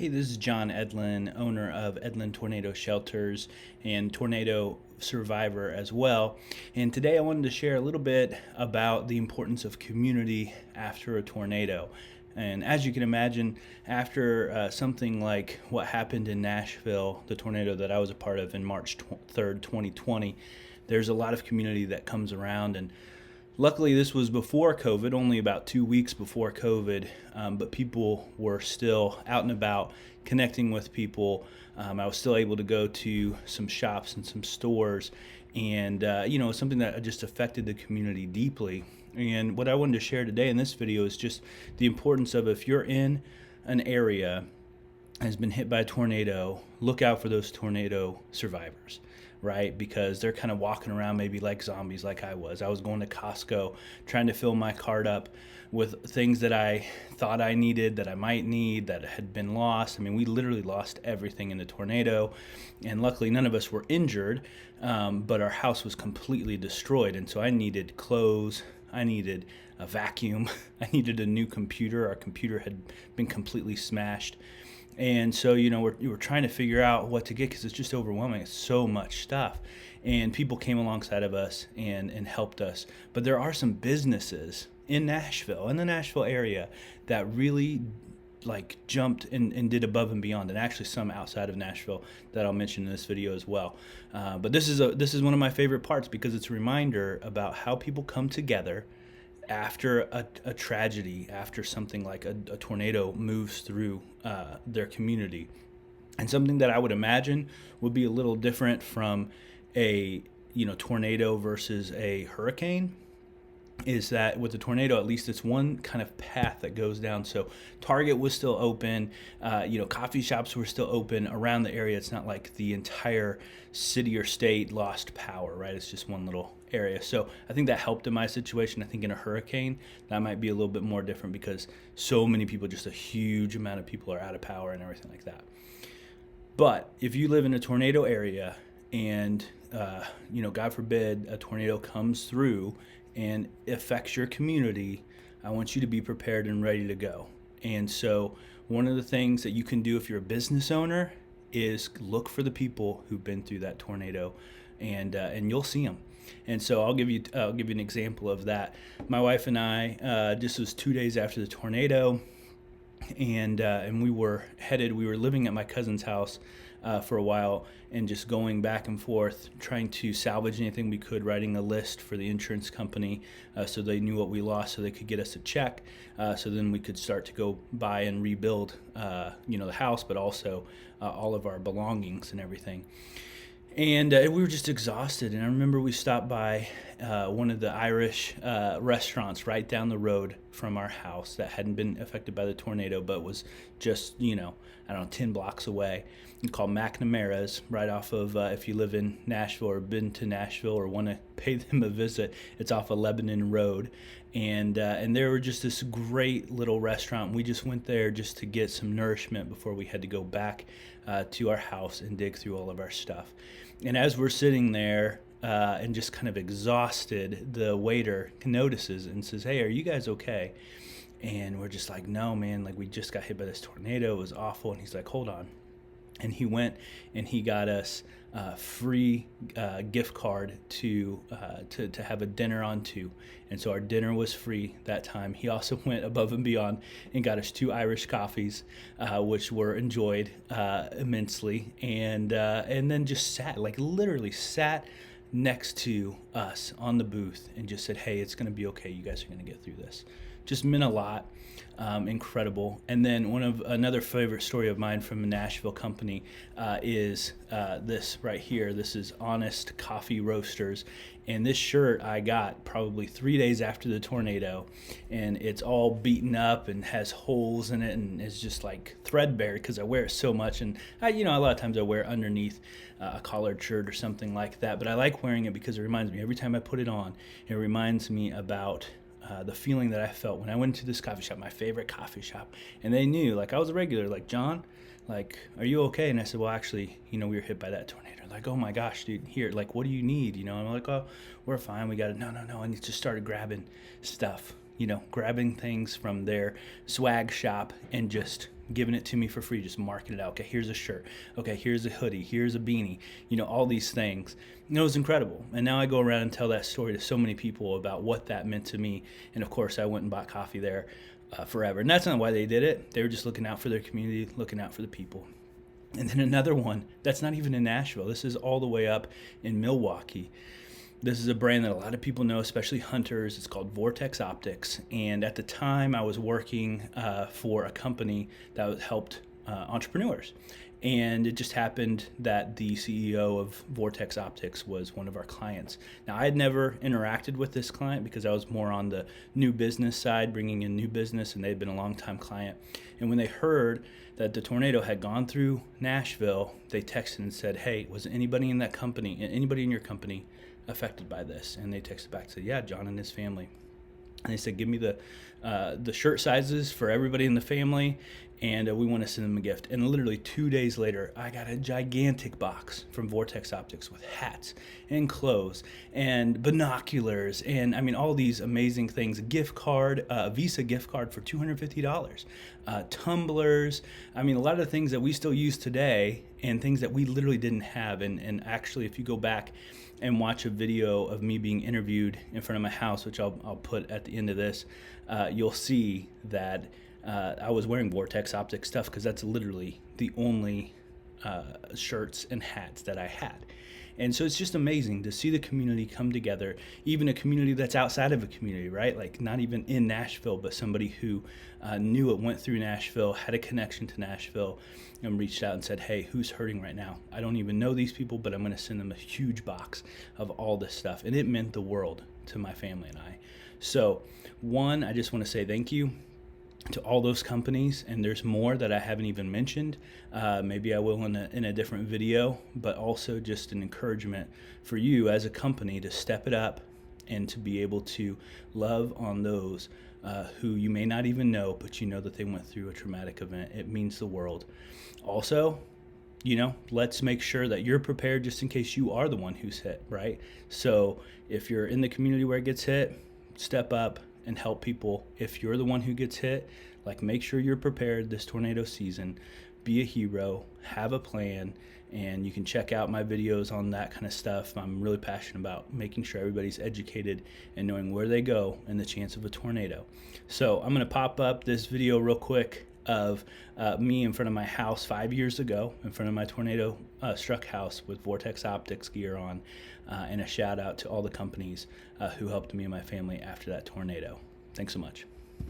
Hey, this is John Edlin, owner of Edlin Tornado Shelters and tornado survivor as well. And today I wanted to share a little bit about the importance of community after a tornado. And as you can imagine, after something like what happened in Nashville, the tornado that I was a part of in March 3rd, 2020, there's a lot of community that comes around. And luckily, this was before COVID, only about 2 weeks before COVID, but people were still out and about connecting with people. I was still able to go to some shops and some stores, and it's something that just affected the community deeply. And what I wanted to share today in this video is just the importance of, if you're in an area has been hit by a tornado, look out for those tornado survivors, right? Because they're kind of walking around maybe like zombies, like I was. I was going to Costco trying to fill my cart up with things that I thought I needed, that I might need, that had been lost. I mean, we literally lost everything in the tornado, and luckily none of us were injured, but our house was completely destroyed. And so I needed clothes, I needed a vacuum, I needed a new computer. Our computer had been completely smashed. And so, we're trying to figure out what to get because it's just overwhelming. It's so much stuff. And people came alongside of us and helped us. But there are some businesses in Nashville, in the Nashville area, that really jumped and did above and beyond, and actually some outside of Nashville that I'll mention in this video as well. But this is one of my favorite parts because it's a reminder about how people come together after a tragedy, after something like a tornado moves through their community. And something that I would imagine would be a little different from a tornado versus a hurricane is that with the tornado, at least it's one kind of path that goes down. So Target was still open, coffee shops were still open around the area. It's not like the entire city or state lost power, right? It's just one little area. So I think that helped in my situation. I think in a hurricane, that might be a little bit more different because so many people, just a huge amount of people are out of power and everything like that. But if you live in a tornado area and, God forbid, a tornado comes through and affects your community, I want you to be prepared and ready to go. And so one of the things that you can do if you're a business owner is look for the people who've been through that tornado, and you'll see them. And so I'll give you an example of that. My wife and I, this was 2 days after the tornado, and we were living at my cousin's house for a while, and just going back and forth, trying to salvage anything we could, writing a list for the insurance company so they knew what we lost, so they could get us a check, so then we could start to go buy and rebuild, the house, but also all of our belongings and everything. And we were just exhausted. And I remember we stopped by one of the Irish restaurants right down the road from our house that hadn't been affected by the tornado, but was just, 10 blocks away, called McNamara's, right off of, if you live in Nashville or been to Nashville or want to pay them a visit, it's off of Lebanon Road. And they were just this great little restaurant. We just went there just to get some nourishment before we had to go back to our house and dig through all of our stuff. And as we're sitting there and just kind of exhausted, the waiter notices and says, "Hey, are you guys okay?" And we're just like, "No, man, we just got hit by this tornado. It was awful." And he's like, "Hold on." And he went and he got us free gift card to have a dinner on to. And so our dinner was free that time. He also went above and beyond and got us 2 Irish coffees, which were enjoyed immensely. And then just literally sat next to us on the booth and just said, "Hey, it's going to be okay. You guys are going to get through this." Just meant a lot. Incredible. And then another favorite story of mine from a Nashville company is this right here. This is Honest Coffee Roasters, and this shirt I got probably 3 days after the tornado, and it's all beaten up and has holes in it, and it's just like threadbare because I wear it so much. And a lot of times I wear it underneath a collared shirt or something like that, but I like wearing it because it reminds me, every time I put it on, it reminds me about the feeling that I felt when I went to this coffee shop, my favorite coffee shop, and they knew, I was a regular, "John, are you okay?" And I said, "Well, actually, we were hit by that tornado." Like, "Oh my gosh, dude, here, what do you need?" And I'm like, "Oh, we're fine, we got it." No. And he just started grabbing stuff, grabbing things from their swag shop and just, giving it to me for free, just marking it out. Okay, here's a shirt. Okay, here's a hoodie. Here's a beanie. All these things. It was incredible. And now I go around and tell that story to so many people about what that meant to me. And of course, I went and bought coffee there forever. And that's not why they did it. They were just looking out for their community, looking out for the people. And then another one that's not even in Nashville. This is all the way up in Milwaukee. This is a brand that a lot of people know, especially hunters. It's called Vortex Optics. And at the time, I was working for a company that helped entrepreneurs. And it just happened that the CEO of Vortex Optics was one of our clients. Now, I had never interacted with this client because I was more on the new business side, bringing in new business, and they'd been a long-time client. And when they heard that the tornado had gone through Nashville, they texted and said, "Hey, was anybody in that company, anybody in your company affected by this?" And they texted back and said, "Yeah, John and his family." And they said, "Give me the shirt sizes for everybody in the family, and we want to send them a gift." And literally 2 days later, I got a gigantic box from Vortex Optics with hats and clothes and binoculars and all these amazing things. A gift card, a Visa gift card for $250, tumblers. A lot of the things that we still use today and things that we literally didn't have. And actually, if you go back and watch a video of me being interviewed in front of my house, which I'll put at the end of this, you'll see that I was wearing Vortex Optics stuff because that's literally the only shirts and hats that I had. And so it's just amazing to see the community come together, even a community that's outside of a community, right? Like not even in Nashville, but somebody who knew it, went through Nashville, had a connection to Nashville, and reached out and said, "Hey, who's hurting right now? I don't even know these people, but I'm going to send them a huge box of all this stuff." And it meant the world to my family and I. So one, I just want to say thank you to all those companies, and there's more that I haven't even mentioned. Maybe I will in a different video, but also just an encouragement for you as a company to step it up and to be able to love on those who you may not even know, but you know that they went through a traumatic event. It means the world. Also, let's make sure that you're prepared just in case you are the one who's hit, right? So if you're in the community where it gets hit, step up and help people. If you're the one who gets hit, make sure you're prepared this tornado season. Be a hero, have a plan, and you can check out my videos on that kind of stuff. I'm really passionate about making sure everybody's educated and knowing where they go in the chance of a tornado. So I'm going to pop up this video real quick of me in front of my house 5 years ago, in front of my tornado struck house with Vortex Optics gear on, and a shout out to all the companies who helped me and my family after that tornado. Thanks so much.